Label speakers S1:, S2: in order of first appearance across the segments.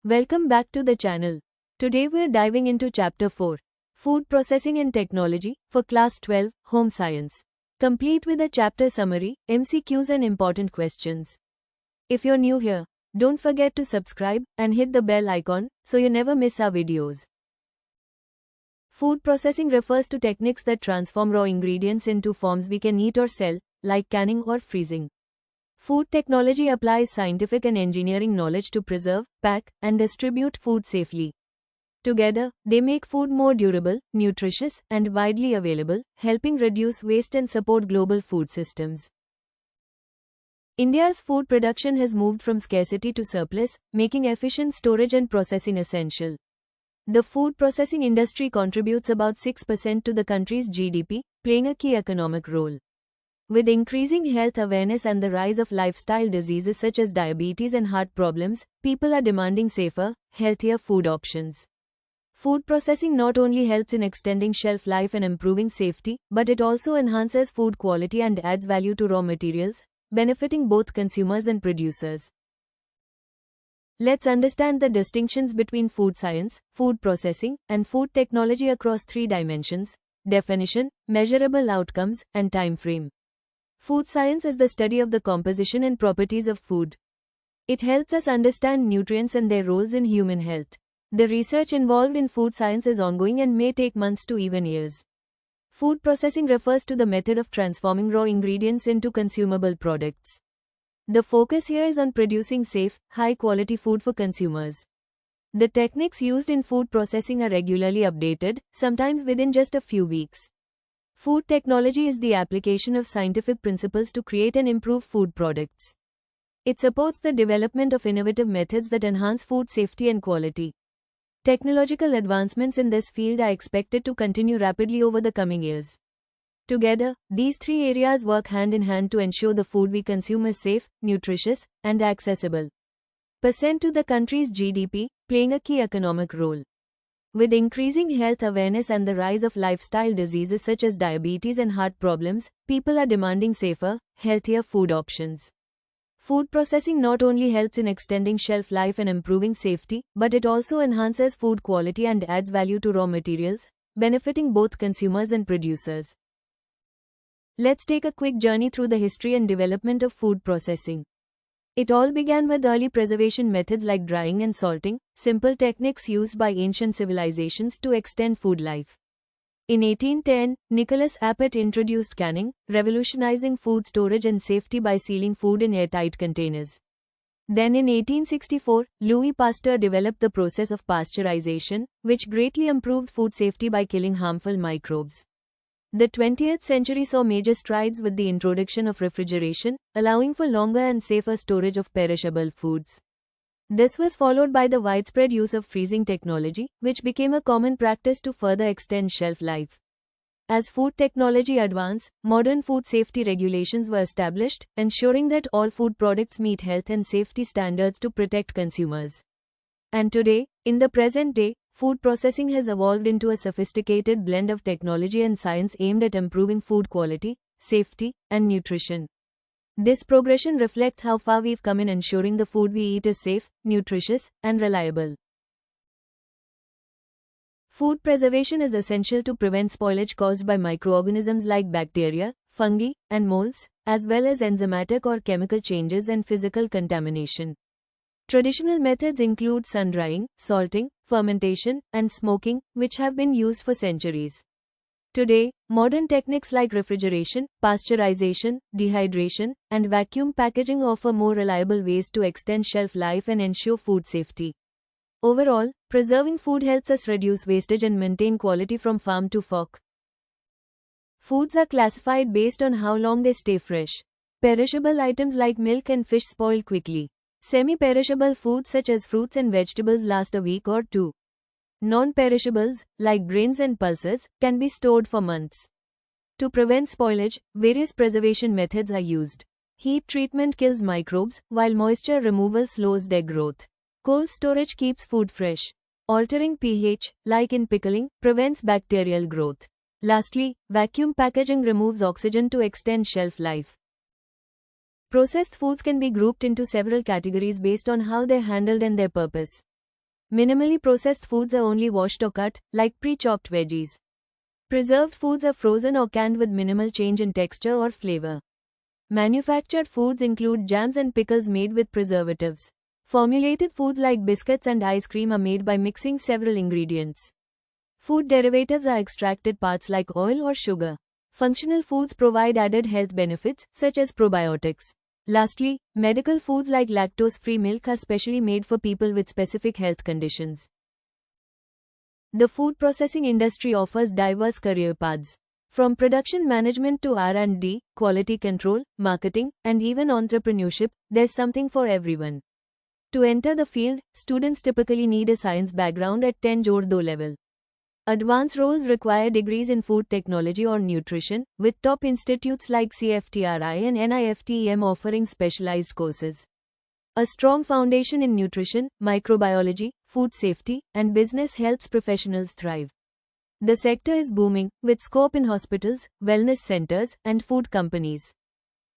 S1: Welcome back to the channel. Today we're diving into Chapter 4, Food Processing and Technology, for Class 12, Home Science. Complete with a chapter summary, MCQs and important questions. If you're new here, don't forget to subscribe and hit the bell icon so you never miss our videos. Food processing refers to techniques that transform raw ingredients into forms we can eat or sell, like canning or freezing. Food technology applies scientific and engineering knowledge to preserve, pack, and distribute food safely. Together, they make food more durable, nutritious, and widely available, helping reduce waste and support global food systems. India's food production has moved from scarcity to surplus, making efficient storage and processing essential. The food processing industry contributes about 6% to the country's GDP, playing a key economic role. With increasing health awareness and the rise of lifestyle diseases such as diabetes and heart problems, people are demanding safer, healthier food options. Food processing not only helps in extending shelf life and improving safety, but it also enhances food quality and adds value to raw materials, benefiting both consumers and producers. Let's understand the distinctions between food science, food processing, and food technology across three dimensions: definition, measurable outcomes, and time frame. Food science is the study of the composition and properties of food. It helps us understand nutrients and their roles in human health. The research involved in food science is ongoing and may take months to even years. Food processing refers to the method of transforming raw ingredients into consumable products. The focus here is on producing safe, high-quality food for consumers. The techniques used in food processing are regularly updated, sometimes within just a few weeks. Food technology is the application of scientific principles to create and improve food products. It supports the development of innovative methods that enhance food safety and quality. Technological advancements in this field are expected to continue rapidly over the coming years. Together, these three areas work hand in hand to ensure the food we consume is safe, nutritious, and accessible. Percent to the country's GDP, playing a key economic role. With increasing health awareness and the rise of lifestyle diseases such as diabetes and heart problems, people are demanding safer, healthier food options. Food processing not only helps in extending shelf life and improving safety, but it also enhances food quality and adds value to raw materials, benefiting both consumers and producers. Let's take a quick journey through the history and development of food processing. It all began with early preservation methods like drying and salting, simple techniques used by ancient civilizations to extend food life. In 1810, Nicholas Appert introduced canning, revolutionizing food storage and safety by sealing food in airtight containers. Then in 1864, Louis Pasteur developed the process of pasteurization, which greatly improved food safety by killing harmful microbes. The 20th century saw major strides with the introduction of refrigeration, allowing for longer and safer storage of perishable foods. This was followed by the widespread use of freezing technology, which became a common practice to further extend shelf life. As food technology advanced, modern food safety regulations were established, ensuring that all food products meet health and safety standards to protect consumers. And today, in the present day, food processing has evolved into a sophisticated blend of technology and science aimed at improving food quality, safety, and nutrition. This progression reflects how far we've come in ensuring the food we eat is safe, nutritious, and reliable. Food preservation is essential to prevent spoilage caused by microorganisms like bacteria, fungi, and molds, as well as enzymatic or chemical changes and physical contamination. Traditional methods include sun-drying, salting, fermentation, and smoking, which have been used for centuries. Today, modern techniques like refrigeration, pasteurization, dehydration, and vacuum packaging offer more reliable ways to extend shelf life and ensure food safety. Overall, preserving food helps us reduce wastage and maintain quality from farm to fork. Foods are classified based on how long they stay fresh. Perishable items like milk and fish spoil quickly. Semi-perishable foods such as fruits and vegetables last a week or two. Non-perishables, like grains and pulses, can be stored for months. To prevent spoilage, various preservation methods are used. Heat treatment kills microbes, while moisture removal slows their growth. Cold storage keeps food fresh. Altering pH, like in pickling, prevents bacterial growth. Lastly, vacuum packaging removes oxygen to extend shelf life. Processed foods can be grouped into several categories based on how they're handled and their purpose. Minimally processed foods are only washed or cut, like pre-chopped veggies. Preserved foods are frozen or canned with minimal change in texture or flavor. Manufactured foods include jams and pickles made with preservatives. Formulated foods like biscuits and ice cream are made by mixing several ingredients. Food derivatives are extracted parts like oil or sugar. Functional foods provide added health benefits, such as probiotics. Lastly, medical foods like lactose-free milk are specially made for people with specific health conditions. The food processing industry offers diverse career paths. From production management to R&D, quality control, marketing, and even entrepreneurship, there's something for everyone. To enter the field, students typically need a science background at 10 Jordo level. Advanced roles require degrees in food technology or nutrition, with top institutes like CFTRI and NIFTEM offering specialized courses. A strong foundation in nutrition, microbiology, food safety, and business helps professionals thrive. The sector is booming, with scope in hospitals, wellness centers, and food companies.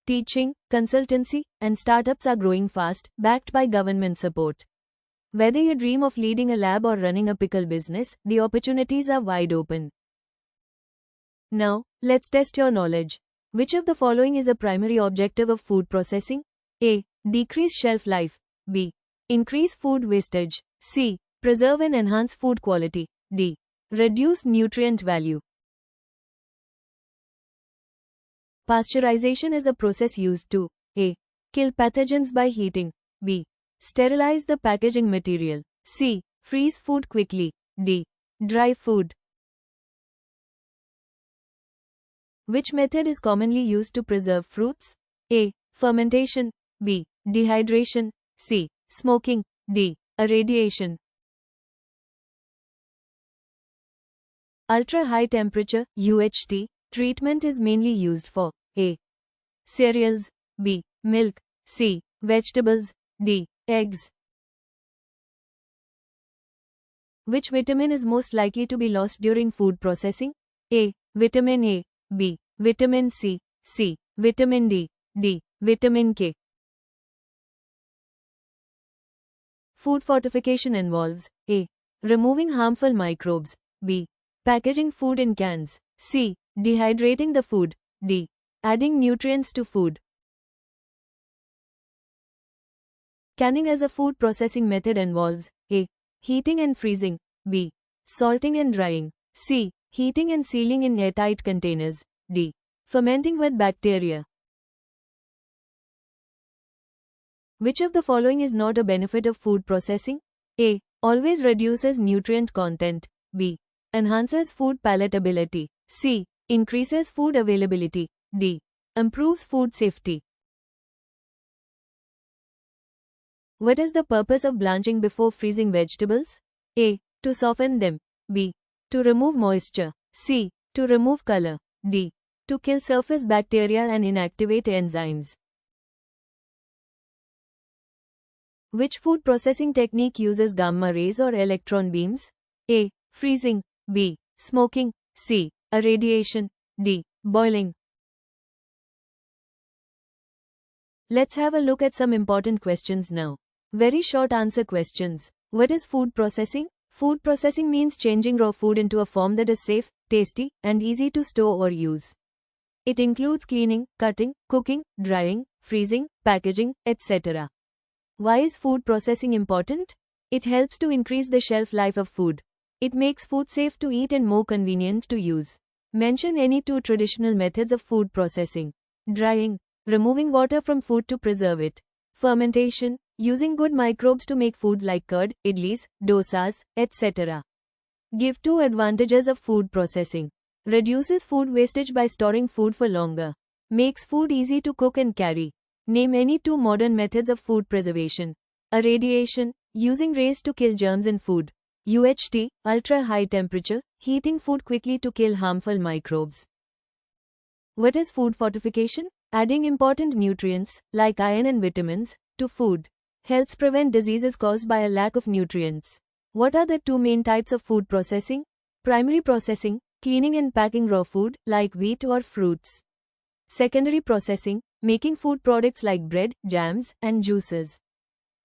S1: Teaching, consultancy, and startups are growing fast, backed by government support. Whether you dream of leading a lab or running a pickle business, the opportunities are wide open. Now, let's test your knowledge. Which of the following is a primary objective of food processing? A. Decrease shelf life. B. Increase food wastage. C. Preserve and enhance food quality. D. Reduce nutrient value. Pasteurization is a process used to A. Kill pathogens by heating. B. Sterilize the packaging material. C. Freeze food quickly. D. Dry food. Which method is commonly used to preserve fruits? A. Fermentation. B. Dehydration. C. Smoking. D. Irradiation. Ultra-high temperature (UHT) treatment is mainly used for A. Cereals. B. Milk. C. Vegetables. D. Eggs. Which vitamin is most likely to be lost during food processing? A. Vitamin A. B. Vitamin C. C. Vitamin D. D. Vitamin K. Food fortification involves A. Removing harmful microbes. B. Packaging food in cans. C. Dehydrating the food. D. Adding nutrients to food. Canning as a food processing method involves A. Heating and freezing. B. Salting and drying. C. Heating and sealing in airtight containers. D. Fermenting with bacteria. Which of the following is not a benefit of food processing? A. Always reduces nutrient content. B. Enhances food palatability. C. Increases food availability. D. Improves food safety. What is the purpose of blanching before freezing vegetables? A. To soften them. B. To remove moisture. C. To remove color. D. To kill surface bacteria and inactivate enzymes. Which food processing technique uses gamma rays or electron beams? A. Freezing. B. Smoking. C. Irradiation. D. Boiling. Let's have a look at some important questions now. Very short answer questions. What is food processing? Food processing means changing raw food into a form that is safe, tasty, and easy to store or use. It includes cleaning, cutting, cooking, drying, freezing, packaging, etc. Why is food processing important? It helps to increase the shelf life of food. It makes food safe to eat and more convenient to use. Mention any two traditional methods of food processing. Drying, removing water from food to preserve it. Fermentation, using good microbes to make foods like curd, idlis, dosas, etc. Give two advantages of food processing. Reduces food wastage by storing food for longer. Makes food easy to cook and carry. Name any two modern methods of food preservation. Irradiation, using rays to kill germs in food. UHT, ultra-high temperature, heating food quickly to kill harmful microbes. What is food fortification? Adding important nutrients, like iron and vitamins, to food. Helps prevent diseases caused by a lack of nutrients. What are the two main types of food processing? Primary processing, cleaning and packing raw food, like wheat or fruits. Secondary processing, making food products like bread, jams, and juices.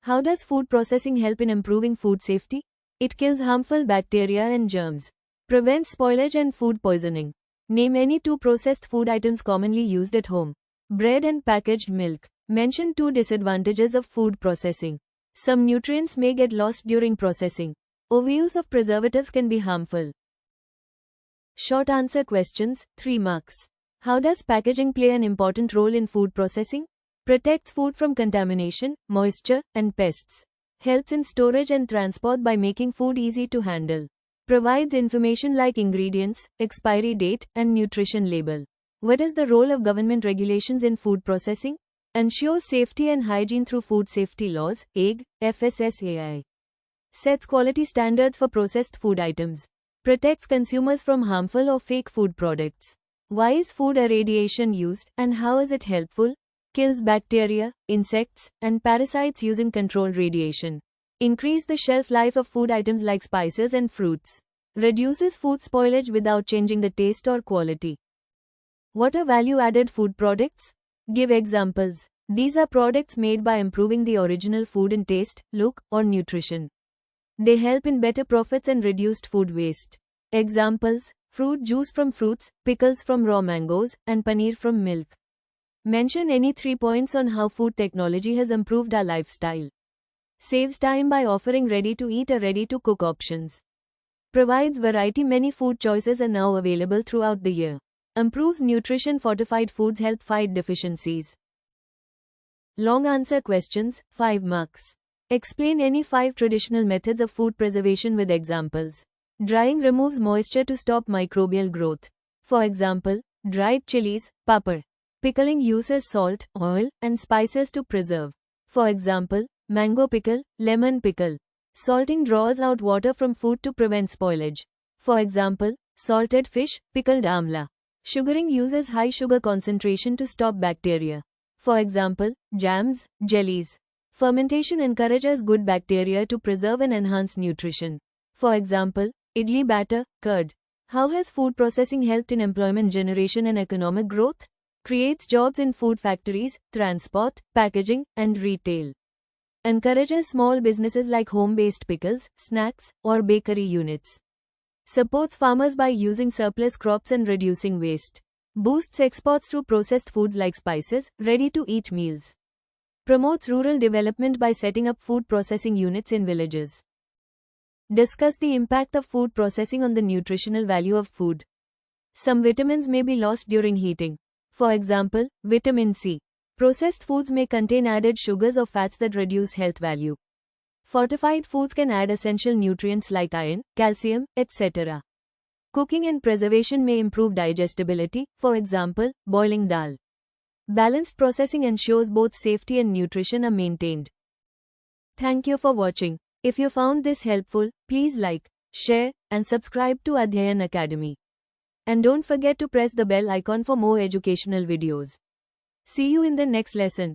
S1: How does food processing help in improving food safety? It kills harmful bacteria and germs. Prevents spoilage and food poisoning. Name any 2 processed food items commonly used at home. Bread and packaged milk. Mention 2 disadvantages of food processing. Some nutrients may get lost during processing. Overuse of preservatives can be harmful. Short answer questions, 3 marks. How does packaging play an important role in food processing? Protects food from contamination, moisture, and pests. Helps in storage and transport by making food easy to handle. Provides information like ingredients, expiry date, and nutrition label. What is the role of government regulations in food processing? Ensures safety and hygiene through food safety laws, AIG, FSSAI. Sets quality standards for processed food items. Protects consumers from harmful or fake food products. Why is food irradiation used, and how is it helpful? Kills bacteria, insects, and parasites using controlled radiation. Increase the shelf life of food items like spices and fruits. Reduces food spoilage without changing the taste or quality. What are value-added food products? Give examples. These are products made by improving the original food in taste, look, or nutrition. They help in better profits and reduced food waste. Examples: fruit juice from fruits, pickles from raw mangoes, and paneer from milk. Mention any 3 points on how food technology has improved our lifestyle. Saves time by offering ready-to-eat or ready-to-cook options. Provides variety. Many food choices are now available throughout the year. Improves nutrition. Fortified foods help fight deficiencies. Long answer questions, 5 marks. Explain any 5 traditional methods of food preservation with examples. Drying removes moisture to stop microbial growth. For example, dried chilies, papad. Pickling uses salt, oil, and spices to preserve. For example, mango pickle, lemon pickle. Salting draws out water from food to prevent spoilage. For example, salted fish, pickled amla. Sugaring uses high sugar concentration to stop bacteria. For example, jams, jellies. Fermentation encourages good bacteria to preserve and enhance nutrition. For example, idli batter, curd. How has food processing helped in employment generation and economic growth? Creates jobs in food factories, transport, packaging, and retail. Encourages small businesses like home-based pickles, snacks, or bakery units. Supports farmers by using surplus crops and reducing waste. Boosts exports through processed foods like spices, ready-to-eat meals. Promotes rural development by setting up food processing units in villages. Discuss the impact of food processing on the nutritional value of food. Some vitamins may be lost during heating. For example, vitamin C. Processed foods may contain added sugars or fats that reduce health value. Fortified foods can add essential nutrients like iron, calcium, etc. Cooking and preservation may improve digestibility, for example, boiling dal. Balanced processing ensures both safety and nutrition are maintained. Thank you for watching. If you found this helpful, please like, share, and subscribe to Adhyayan Academy. And don't forget to press the bell icon for more educational videos. See you in the next lesson.